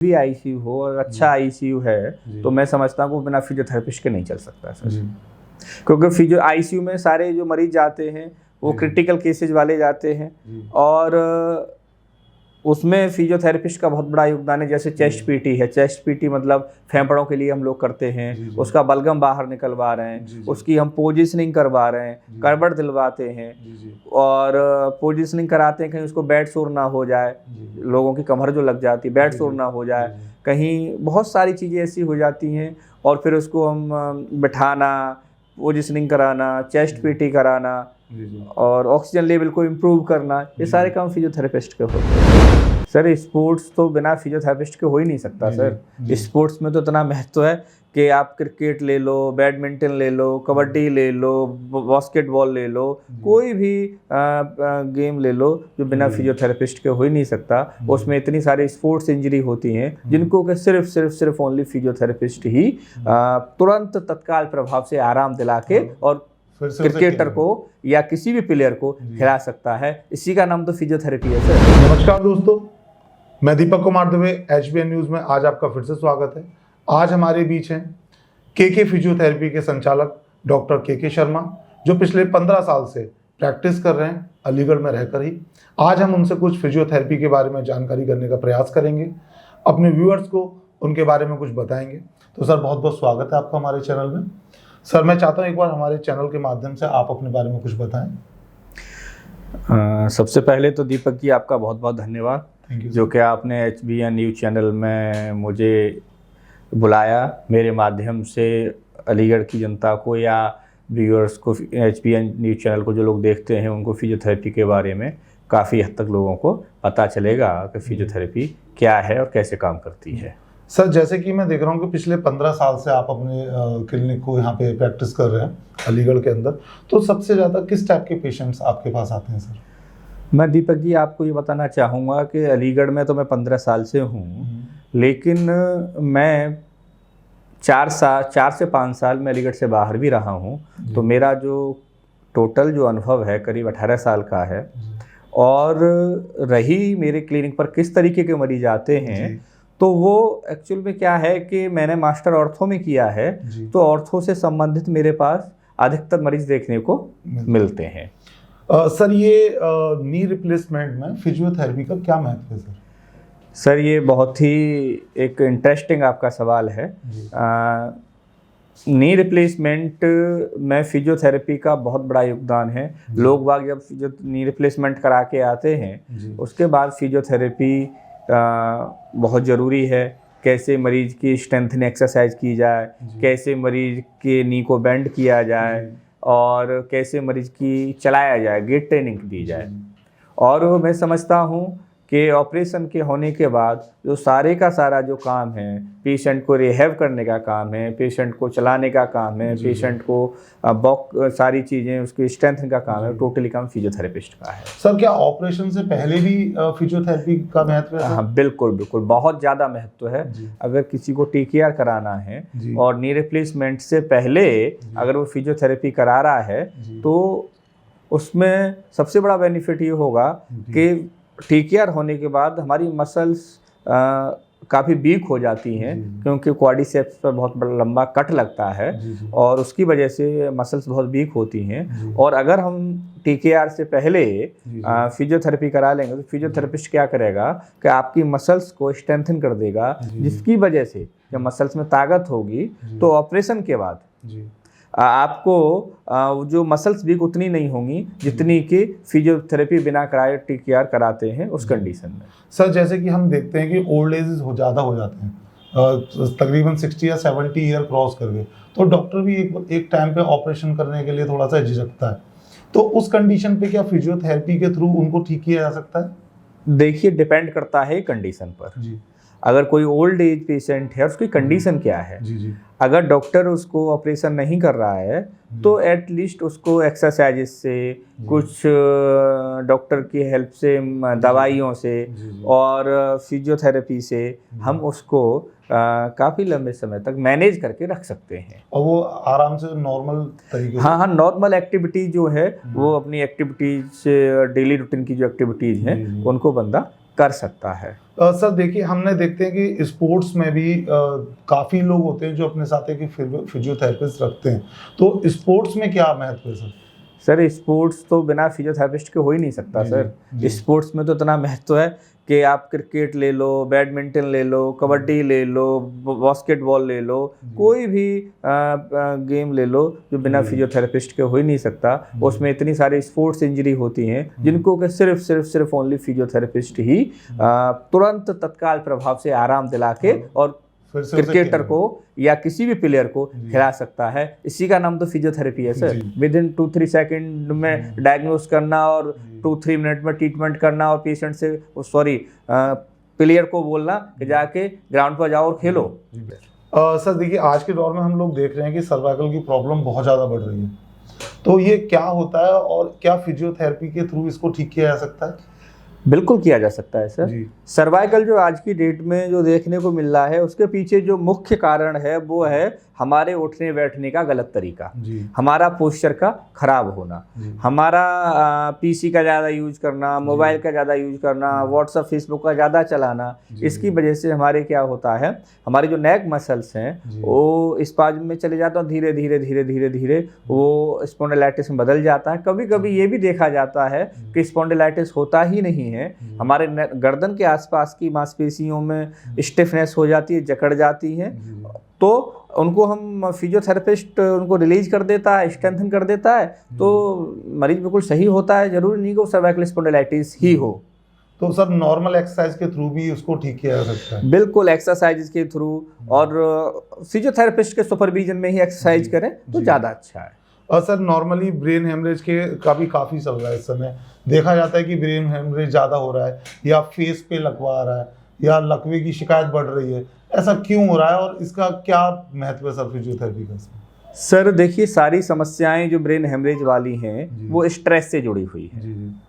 भी आईसीयू हो और अच्छा आईसीयू है तो मैं समझता हूँ बिना फिजियोथेरेपिस्ट के नहीं चल सकता सर। क्योंकि आईसीयू में सारे जो मरीज जाते हैं वो क्रिटिकल केसेज वाले जाते हैं और उसमें फिजियोथेरेपिस्ट का बहुत बड़ा योगदान है। जैसे चेस्ट पीटी है, चेस्ट पीटी मतलब फेफड़ों के लिए हम लोग करते हैं, उसका बलगम बाहर निकलवा रहे हैं, उसकी हम पोजिशनिंग करवा रहे हैं, करवट दिलवाते हैं और पोजिशनिंग कराते हैं कहीं उसको बेड सोर ना हो जाए, लोगों की कमर जो लग जाती है बेड सोर ना हो जाए, कहीं बहुत सारी चीज़ें ऐसी हो जाती हैं और फिर उसको हम बिठाना, पोजिशनिंग कराना, चेस्ट पीटी कराना और ऑक्सीजन लेवल को इम्प्रूव करना, ये सारे काम फिजियोथेरेपिस्ट के होते हैं। सर स्पोर्ट्स तो बिना फिजियोथेरेपिस्ट के हो ही नहीं सकता सर। स्पोर्ट्स में तो इतना महत्व है कि आप क्रिकेट ले लो, बैडमिंटन ले लो, कबड्डी ले लो, बास्केटबॉल ले लो, कोई भी गेम ले लो जो बिना फिजियोथेरेपिस्ट के हो ही नहीं सकता। उसमें इतनी सारी स्पोर्ट्स इंजरी होती हैं जिनको कि सिर्फ ओनली फिजियोथेरेपिस्ट ही तुरंत तत्काल प्रभाव से आराम दिला के और क्रिकेटर को या किसी भी प्लेयर को खिला सकता है। इसी का नाम तो फिजियोथेरेपी है सर। नमस्कार दोस्तों, मैं दीपक कुमार दुबे, HBN न्यूज़ में आज आपका फिर से स्वागत है। आज हमारे बीच हैं KK फिजियोथेरेपी के संचालक डॉक्टर KK शर्मा, जो पिछले 15 साल से प्रैक्टिस कर रहे हैं अलीगढ़ में रहकर ही। आज हम उनसे कुछ फिजियोथेरेपी के बारे में जानकारी करने का प्रयास करेंगे, अपने व्यूअर्स को उनके बारे में कुछ बताएंगे। तो सर बहुत बहुत स्वागत है आपका हमारे चैनल में। सर मैं चाहता हूँ एक बार हमारे चैनल के माध्यम से आप अपने बारे में कुछ बताएं। सबसे पहले तो दीपक जी आपका बहुत बहुत धन्यवाद जो कि आपने HBN न्यूज़ चैनल में मुझे बुलाया, मेरे माध्यम से अलीगढ़ की जनता को या व्यूअर्स को, HBN न्यूज़ चैनल को जो लोग देखते हैं उनको फिजियोथेरेपी के बारे में काफ़ी हद तक लोगों को पता चलेगा कि फिजियोथेरेपी क्या है और कैसे काम करती है। सर जैसे कि मैं देख रहा हूँ कि पिछले 15 साल से आप अपने क्लिनिक को यहाँ पे प्रैक्टिस कर रहे हैं अलीगढ़ के अंदर, तो सबसे ज़्यादा किस टाइप के पेशेंट्स आपके पास आते हैं सर? मैं दीपक जी आपको ये बताना चाहूँगा कि अलीगढ़ में तो मैं 15 साल से हूँ, लेकिन मैं 4 से 5 साल में अलीगढ़ से बाहर भी रहा हूँ, तो मेरा जो टोटल जो अनुभव है करीब 18 साल का है। और रही मेरे क्लिनिक पर किस तरीके के मरीज आते हैं, तो वो एक्चुअल में क्या है कि मैंने मास्टर ऑर्थो में किया है, तो ऑर्थो से संबंधित मेरे पास अधिकतर मरीज देखने को मिलते हैं। सर ये नी रिप्लेसमेंट में फिजियोथेरेपी का क्या महत्व है सर? सर ये बहुत ही एक इंटरेस्टिंग आपका सवाल है। नी रिप्लेसमेंट में फिजियोथेरेपी का बहुत बड़ा योगदान है। लोग बाग जब नी रिप्लेसमेंट करा के आते हैं उसके बाद फिजियोथेरेपी बहुत ज़रूरी है। कैसे मरीज की स्ट्रेंथनिंग एक्सरसाइज की जाए, कैसे मरीज के नी को बेंड किया जाए और कैसे मरीज की चलाया जाए, गेट ट्रेनिंग दी जाए। और मैं समझता हूँ कि ऑपरेशन के होने के बाद जो सारे का सारा जो काम है, पेशेंट को रिहैब करने का काम है, पेशेंट को चलाने का काम है, पेशेंट को सारी चीज़ें उसकी स्ट्रेंथ का काम है, टोटली काम फिजियोथेरेपिस्ट का है। सर क्या ऑपरेशन से पहले भी फिजियोथेरेपी का महत्व है? हाँ बिल्कुल बिल्कुल, बहुत ज़्यादा महत्व है। अगर किसी को TKR कराना है और नी रिप्लेसमेंट से पहले अगर वो फिजियोथेरेपी करा रहा है तो उसमें सबसे बड़ा बेनिफिट ये होगा कि TKR होने के बाद हमारी मसल्स काफ़ी वीक हो जाती हैं, क्योंकि क्वाड्रिसेप्स पर बहुत बड़ा लंबा कट लगता है और उसकी वजह से मसल्स बहुत वीक होती हैं। और अगर हम TKR से पहले फिजियोथेरेपी करा लेंगे तो फिजियोथेरेपिस्ट क्या करेगा कि आपकी मसल्स को स्ट्रेंथन कर देगा, जिसकी वजह से जब मसल्स में ताकत होगी तो ऑपरेशन के बाद आपको जो मसल्स वीक उतनी नहीं होंगी जितनी कि फिजियोथेरेपी बिना कराए TKR कराते हैं उस कंडीशन में। सर जैसे कि हम देखते हैं कि ओल्ड एज ज़्यादा हो जाते हैं, तकरीबन 60 या 70 ईयर क्रॉस कर गए, तो डॉक्टर भी एक टाइम पे ऑपरेशन करने के लिए थोड़ा सा झिझकता है, तो उस कंडीशन पे क्या फिजियोथेरेपी के थ्रू उनको ठीक किया जा सकता है? देखिए डिपेंड करता है कंडीशन पर। अगर कोई ओल्ड एज पेशेंट है उसकी कंडीशन क्या है, अगर डॉक्टर उसको ऑपरेशन नहीं कर रहा है तो एटलीस्ट उसको एक्सरसाइजेस से, कुछ डॉक्टर की हेल्प से, दवाइयों से और फिजियोथेरेपी से हम उसको काफ़ी लंबे समय तक मैनेज करके रख सकते हैं और वो आराम से नॉर्मल तरीके से। हाँ, नॉर्मल एक्टिविटी जो है वो अपनी एक्टिविटीज, डेली रूटीन की जो एक्टिविटीज़ हैं उनको बंदा कर सकता है। सर देखिए, हमने देखते हैं कि स्पोर्ट्स में भी काफ़ी लोग होते हैं जो अपने साथ एक फिजियोथेरेपिस्ट रखते हैं, तो स्पोर्ट्स में क्या महत्व है सर? सर स्पोर्ट्स तो बिना फिजियोथेरेपिस्ट के हो ही नहीं सकता सर। स्पोर्ट्स में तो इतना महत्व है कि आप क्रिकेट ले लो, बैडमिंटन ले लो, कबड्डी ले लो, बास्केटबॉल ले लो, कोई भी गेम ले लो जो बिना फिजियोथेरेपिस्ट के हो ही नहीं सकता। उसमें इतनी सारी स्पोर्ट्स इंजरी होती हैं जिनको कि सिर्फ ओनली फिजियोथेरेपिस्ट ही तुरंत तत्काल प्रभाव से आराम दिला के और क्रिकेटर को या किसी भी प्लेयर को खिला सकता है। इसी का नाम तो फिजियोथेरेपी है सर। विद इन 2-3 सेकंड में डायग्नोस करना और 2-3 मिनट में ट्रीटमेंट करना और पेशेंट से प्लेयर को बोलना कि जाके ग्राउंड पर जाओ और खेलो। सर देखिए, आज के दौर में हम लोग देख रहे हैं कि सर्वाइकल की प्रॉब्लम बहुत ज़्यादा बढ़ रही है, तो ये क्या होता है और क्या फिजियोथेरेपी के थ्रू इसको ठीक किया जा सकता है? बिल्कुल किया जा सकता है सर। सर्वाइकल जो आज की डेट में जो देखने को मिल रहा है उसके पीछे जो मुख्य कारण है वो है हमारे उठने बैठने का गलत तरीका, हमारा पोस्चर का खराब होना, हमारा पीसी का ज़्यादा यूज करना, मोबाइल का ज़्यादा यूज करना, व्हाट्सएप फेसबुक का ज़्यादा चलाना। इसकी वजह से हमारे क्या होता है, हमारे जो नेक मसल्स हैं वो स्पाज्म में चले जाते हैं, धीरे धीरे धीरे धीरे धीरे वो स्पॉन्डिलाइटिस में बदल जाता है। कभी कभी ये भी देखा जाता है कि स्पॉन्डिलाइटिस होता ही नहीं है, हमारे गर्दन के आसपास की मांसपेशियों में स्टिफनेस हो जाती है, जकड़ जाती है, तो उनको हम फिजियोथेरेपिस्ट उनको रिलीज कर देता है, स्ट्रेंथन कर देता है, तो मरीज बिल्कुल सही होता है। जरूरी नहीं कि वो सर्वाइकल स्पॉन्डिलाइटिस ही हो। तो सर नॉर्मल एक्सरसाइज के थ्रू भी उसको ठीक किया जा सकता है? बिल्कुल, एक्सरसाइज के थ्रू और फिजियोथेरेपिस्ट के सुपरविजन में ही एक्सरसाइज करें तो ज़्यादा अच्छा है। और सर नॉर्मली ब्रेन हेमरेज के काफ़ी चल रहा है इस समय, देखा जाता है कि ब्रेन हेमरेज ज़्यादा हो रहा है या फेस पे लगवा रहा है या लकवे की शिकायत बढ़ रही है, ऐसा क्यों हो रहा है और इसका क्या महत्व है सर फिजियोथेरेपी का? सर देखिए, सारी समस्याएं जो ब्रेन हेमरेज वाली हैं वो स्ट्रेस से जुड़ी हुई हैं।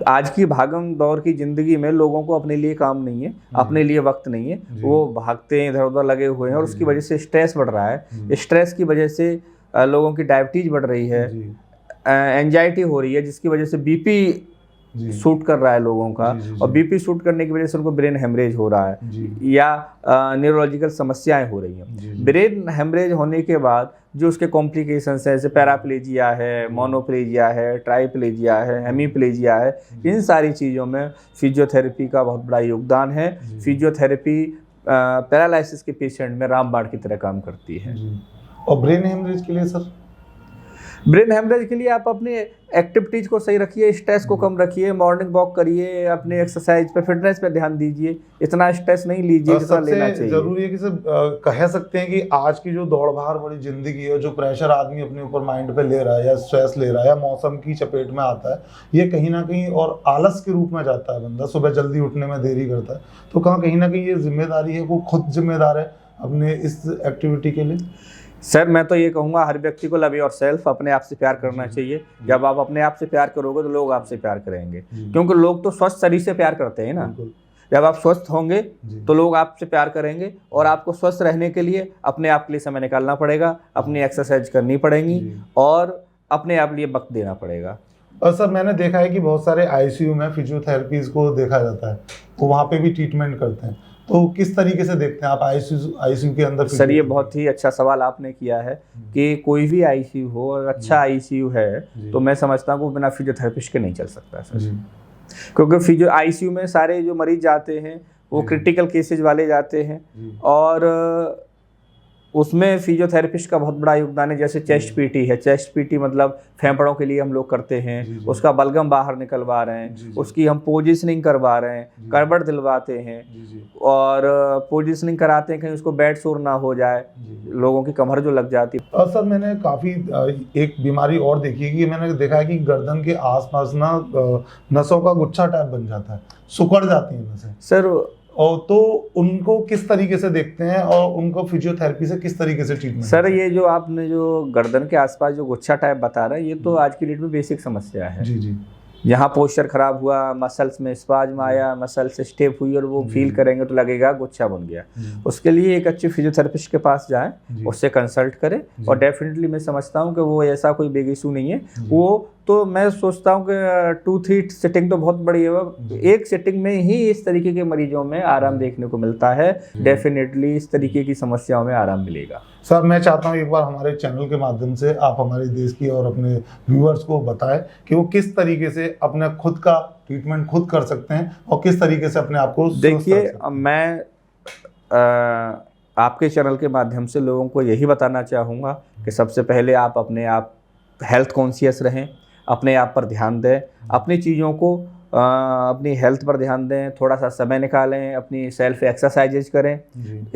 आज की भागम दौड़ की ज़िंदगी में लोगों को अपने लिए काम नहीं है, अपने लिए वक्त नहीं है, वो भागते हैं, इधर उधर लगे हुए हैं और उसकी वजह से स्ट्रेस बढ़ रहा है। स्ट्रेस की वजह से लोगों की डायबिटीज बढ़ रही है, एंजाइटी हो रही है, जिसकी वजह से बीपी शूट कर रहा है लोगों का, और बीपी शूट करने की वजह से उनको ब्रेन हेमरेज हो रहा है या न्यूरोलॉजिकल समस्याएं हो रही हैं। ब्रेन हेमरेज होने के बाद जो उसके कॉम्प्लिकेशंस हैं, जैसे पैराप्लेजिया है, मोनोप्लेजिया है, ट्राइप्लेजिया है, हेमीप्लेजिया है, इन सारी चीज़ों में फिजियोथेरेपी का बहुत बड़ा योगदान है। फिजियोथेरेपी पैरालिसिस के पेशेंट में रामबाण की तरह काम करती है। और ब्रेन हेमरेज के लिए सर? ब्रेन हेमरेज के लिए आप अपने एक्टिविटीज़ को सही रखिए, स्ट्रेस को कम रखिए, मॉर्निंग वॉक करिए, अपने एक्सरसाइज पे, फिटनेस पे ध्यान दीजिए, इतना स्ट्रेस नहीं लीजिए जितना लेना चाहिए। जरूरी है कि सर कह सकते हैं कि आज की जो दौड़ भाग भरी जिंदगी है, जो प्रेशर आदमी अपने ऊपर माइंड पे ले रहा है या स्ट्रेस ले रहा है या मौसम की चपेट में आता है, ये कहीं ना कहीं और आलस के रूप में जाता है, बंदा सुबह जल्दी उठने में देरी करता है, तो कहीं ना कहीं ये जिम्मेदारी है, वो खुद जिम्मेदार है अपने इस एक्टिविटी के लिए? सर मैं तो ये कहूँगा, हर व्यक्ति को लव योरसेल्फ, अपने आप से प्यार करना चाहिए। जब आप अपने आप से प्यार करोगे तो लोग आपसे प्यार करेंगे, क्योंकि लोग तो स्वस्थ शरीर से प्यार करते हैं ना। जब आप स्वस्थ होंगे तो लोग आपसे प्यार करेंगे, और आपको स्वस्थ रहने के लिए अपने आप के लिए समय निकालना पड़ेगा, अपनी एक्सरसाइज करनी पड़ेगी और अपने आप लिए वक्त देना पड़ेगा। और सर मैंने देखा है कि बहुत सारे आईसीयू में फिजियोथेरेपीज को देखा जाता है, तो वहाँ पे भी ट्रीटमेंट करते हैं, तो किस तरीके से देखते हैं आप आईसीयू के अंदर? सर ये बहुत ही अच्छा सवाल आपने किया है कि कोई भी आईसीयू हो और अच्छा आईसीयू है तो मैं समझता हूँ बिना फिजियोथेरेपिस्ट के नहीं चल सकता सर। क्योंकि आईसीयू में सारे जो मरीज जाते हैं वो क्रिटिकल केसेज वाले जाते हैं, और उसमें फिजियोथेरेपिस्ट का बहुत बड़ा योगदान है। जैसे चेस्ट पीटी है, चेस्ट पीटी मतलब फेफड़ों के लिए हम लोग करते हैं, उसका बलगम बाहर निकलवा रहे हैं, उसकी हम पोजिशनिंग करवा रहे हैं, करवट दिलवाते हैं, और पोजिशनिंग कराते हैं कहीं उसको बेड सोर ना हो जाए, लोगों की कमर जो लग जाती है। और सर मैंने काफ़ी एक बीमारी और देखी है कि मैंने देखा है कि गर्दन के आसपास ना नसों का गुच्छा टाइप बन जाता है, सिकुड़ जाती है नसें सर, और तो उनको किस तरीके से देखते हैं और उनको फिजियोथेरेपी से किस तरीके से ट्रीटमेंट? सर ये जो आपने जो गर्दन के आसपास जो गुच्छा टाइप बता रहे हैं, ये तो आज की डेट में बेसिक समस्या है। जी। यहाँ पोस्चर खराब हुआ, मसल्स में स्पाज्म आया, मसल्स स्टेप हुई और वो फील करेंगे तो लगेगा गुच्छा बन गया। उसके लिए एक अच्छे फिजियोथेरेपिस्ट के पास जाएं, उससे कंसल्ट करें, और डेफिनेटली मैं समझता हूँ कि वो ऐसा कोई बिग इशू नहीं है, वो तो मैं सोचता हूँ कि 2-3 सिटिंग तो बहुत बड़ी है। एक सिटिंग में ही इस तरीके के मरीजों में आराम देखने को मिलता है। डेफिनेटली इस तरीके की समस्याओं में आराम मिलेगा। सर मैं चाहता हूँ एक बार हमारे चैनल के माध्यम से आप हमारे देश की और अपने व्यूअर्स को बताएं कि वो किस तरीके से अपने खुद का ट्रीटमेंट खुद कर सकते हैं और किस तरीके से अपने आप को स्वस्थ रख देखिए, सकते हैं। मैं आपके चैनल के माध्यम से लोगों को यही बताना चाहूँगा कि सबसे पहले आप अपने आप हेल्थ कॉन्शियस रहें, अपने आप पर ध्यान दें, अपनी चीज़ों को अपनी हेल्थ पर ध्यान दें, थोड़ा सा समय निकालें, अपनी सेल्फ एक्सरसाइजेज करें,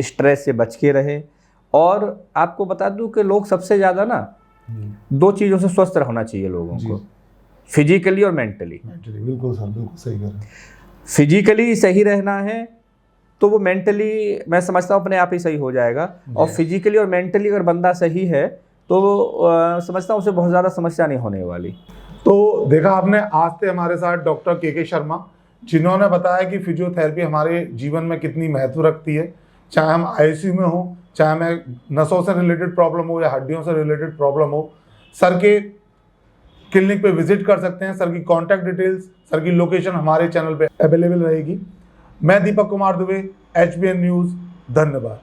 स्ट्रेस से बच के रहें। और आपको बता दूं कि लोग सबसे ज़्यादा ना 2 चीज़ों से स्वस्थ रहना चाहिए लोगों को, फिजिकली और मेंटली। बिल्कुल सर, बिल्कुल सही कह रहे हैं। फिजिकली सही रहना है तो वो मेंटली मैं समझता हूँ अपने आप ही सही हो जाएगा। और फिजिकली और मेंटली अगर बंदा सही है तो समझता हूँ उसे बहुत ज़्यादा समस्या नहीं होने वाली। तो देखा आपने, आज थे हमारे साथ डॉक्टर के शर्मा, जिन्होंने बताया कि फिजियोथेरेपी हमारे जीवन में कितनी महत्व रखती है। चाहे हम आईसीयू में हो, चाहे हमें नसों से रिलेटेड प्रॉब्लम हो या हड्डियों से रिलेटेड प्रॉब्लम हो, सर के क्लिनिक पे विजिट कर सकते हैं। सर की कॉन्टैक्ट डिटेल्स, सर की लोकेशन हमारे चैनल पे अवेलेबल रहेगी। मैं दीपक कुमार दुबे, HBN न्यूज़, धन्यवाद।